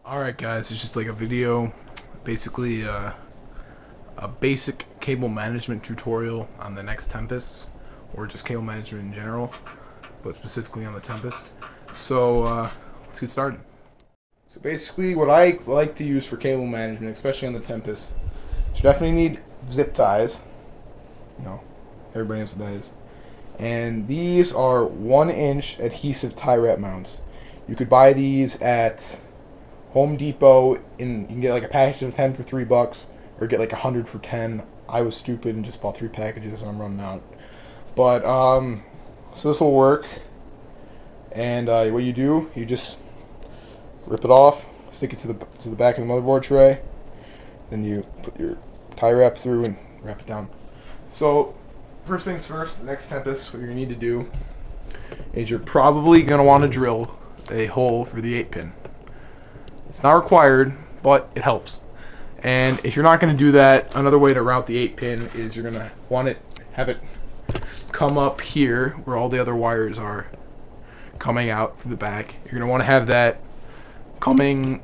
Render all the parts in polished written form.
Alright guys, it's just like a video, basically a basic cable management tutorial on the NZXT Tempest, or just cable management in general, but specifically on the Tempest. So let's get started. So basically what I like to use for cable management, especially on the Tempest, you definitely need zip ties. You know, everybody knows what that is. And these are 1-inch adhesive tie wrap mounts. You could buy these at Home Depot, and you can get like a package of 10 for $3, or get like 100 for 10. I was stupid and just bought 3 packages, and I'm running out. But so this will work. And what you do, you just rip it off, stick it to the back of the motherboard tray, then you put your tie wrap through and wrap it down. So first things first, the NZXT Tempest, what you're gonna need to do is you're probably gonna want to drill a hole for the 8-pin. It's not required, but it helps. And if you're not going to do that, another way to route the 8-pin is you're going to want it, have it come up here where all the other wires are coming out from the back. You're going to want to have that coming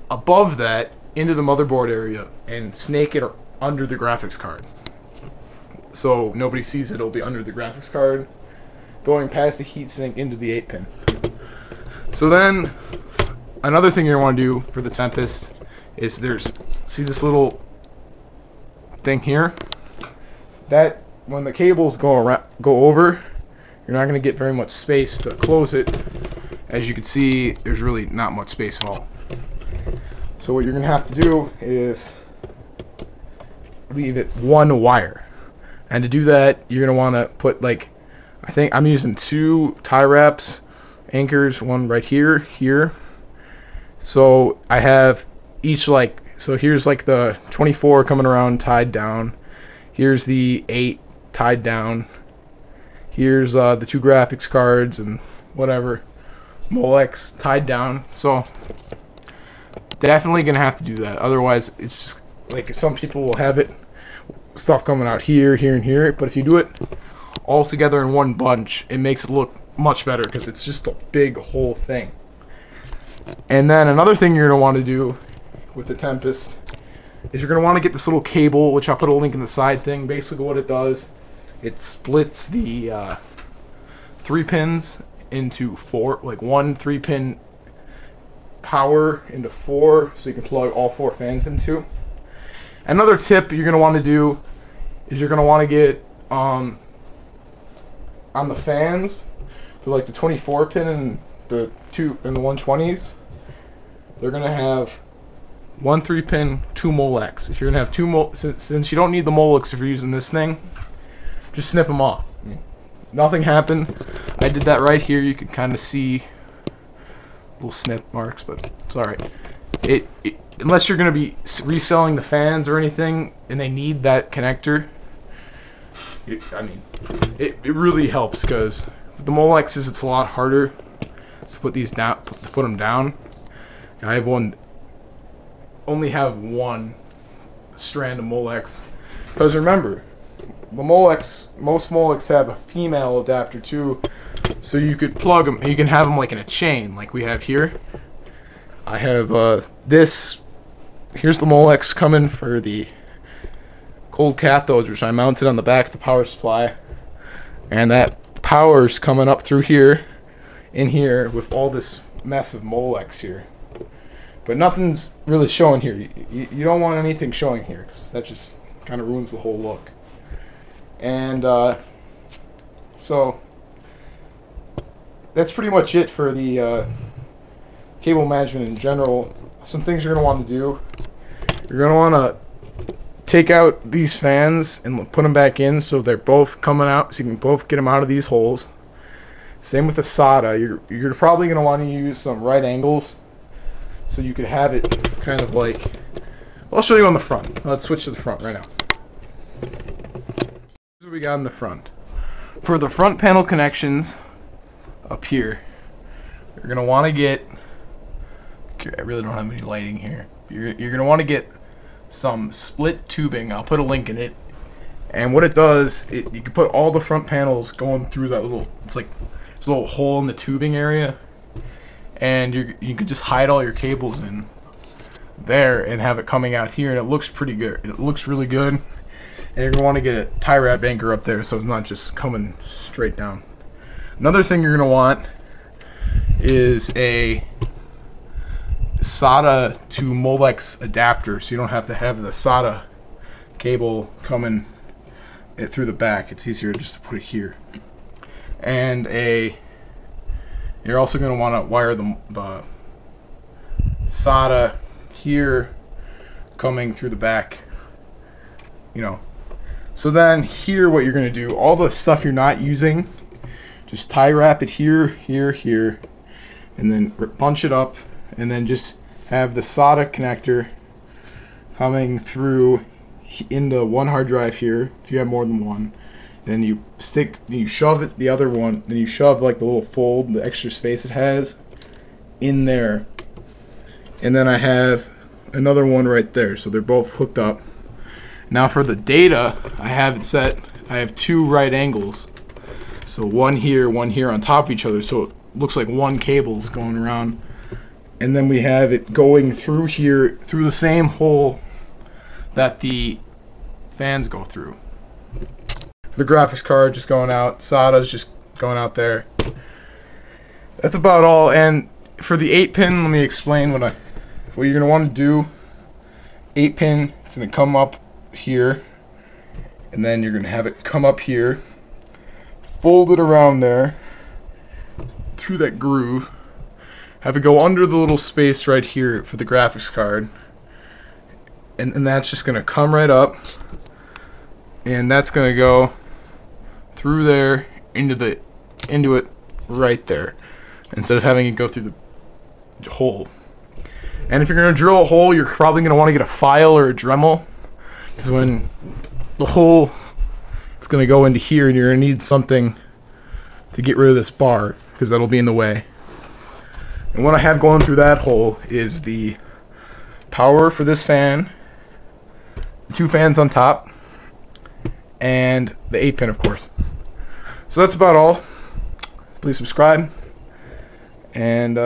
above that into the motherboard area and snake it under the graphics card. So nobody sees it, it'll be under the graphics card, going past the heatsink into the 8-pin. So then, another thing you're going to want to do for the Tempest is see this little thing here? That, when the cables go over, you're not going to get very much space to close it. As you can see, there's really not much space at all. So what you're going to have to do is leave it one wire. And to do that, you're going to want to put, like, I think I'm using 2 tie wraps, anchors, one right here. So I have each, like, so here's like the 24 coming around tied down. Here's the 8 tied down. Here's the 2 graphics cards and whatever. Molex tied down. So definitely gonna have to do that. Otherwise, it's just like some people will have it stuff coming out here, here, and here. But if you do it all together in one bunch, it makes it look much better because it's just a big whole thing. And then another thing you're going to want to do with the Tempest is you're going to want to get this little cable, which I'll put a link in the side thing. Basically what it does, it splits the 3 pins into 4, like 1 3-pin power into 4, so you can plug all 4 fans into. Another tip you're going to want to do is you're going to want to get on the fans for like the 24 pin and the 120s, they're gonna have 1 3-pin, 2 Molex. If you're gonna have 2 since you don't need the Molex if you're using this thing, just snip them off. Nothing happened. I did that right here. You can kind of see little snip marks, but it's all right. Unless you're gonna be reselling the fans or anything, and they need that connector. It really helps because with the Molexes it's a lot harder to put these down, to put them down. I only have 1 strand of Molex, because remember, the Molex, most Molex have a female adapter too, so you could plug them. You can have them like in a chain, like we have here. I have this. Here's the Molex coming for the cold cathodes, which I mounted on the back of the power supply, and that power's coming up through here, in here, with all this mess of Molex here. But nothing's really showing here. You don't want anything showing here, because that just kind of ruins the whole look. And so that's pretty much it for the cable management in general. Some things you're going to want to do. You're going to want to take out these fans and put them back in so they're both coming out, so you can both get them out of these holes. Same with the Sata. You're probably going to want to use some right angles so you could have it kind of like, I'll show you on the front. Let's switch to the front right now. Here's what we got in the front. For the front panel connections up here, you're going to want to get, I really don't have any lighting here. You're going to want to get some split tubing. I'll put a link in it. And what it does, you can put all the front panels going through that little, it's like this little hole in the tubing area, and you can just hide all your cables in there and have it coming out here, and it looks pretty good. It looks really good, and you're going to want to get a tie wrap anchor up there so it's not just coming straight down. Another thing you're going to want is a Sata to Molex adapter, so you don't have to have the Sata cable coming through the back. It's easier just to put it here. And you're also going to want to wire the Sata here coming through the back, you know. So then here what you're going to do, all the stuff you're not using, just tie wrap it here, here, here, and then bunch it up, and then just have the Sata connector coming through into one hard drive here, if you have more than one. Then you shove it, the other one, then you shove like the little fold, the extra space it has, in there. And then I have another one right there, so they're both hooked up. Now for the data, I have it set, I have two right angles. So one here on top of each other, so it looks like one cable's going around. And then we have it going through here, through the same hole that the fans go through. The graphics card just going out, SATA's just going out there. That's about all. And for the 8-pin, let me explain what you're going to want to do. 8-pin, it's going to come up here, and then you're going to have it come up here, fold it around there through that groove, have it go under the little space right here for the graphics card, and that's just going to come right up, and that's going to go through there into it right there, instead of having it go through the hole. And if you're going to drill a hole, you're probably going to want to get a file or a Dremel, because when the hole is going to go into here, and you're going to need something to get rid of this bar, because that'll be in the way. And what I have going through that hole is the power for this fan, the two fans on top, and the 8-pin, of course. So that's about all. Please subscribe, and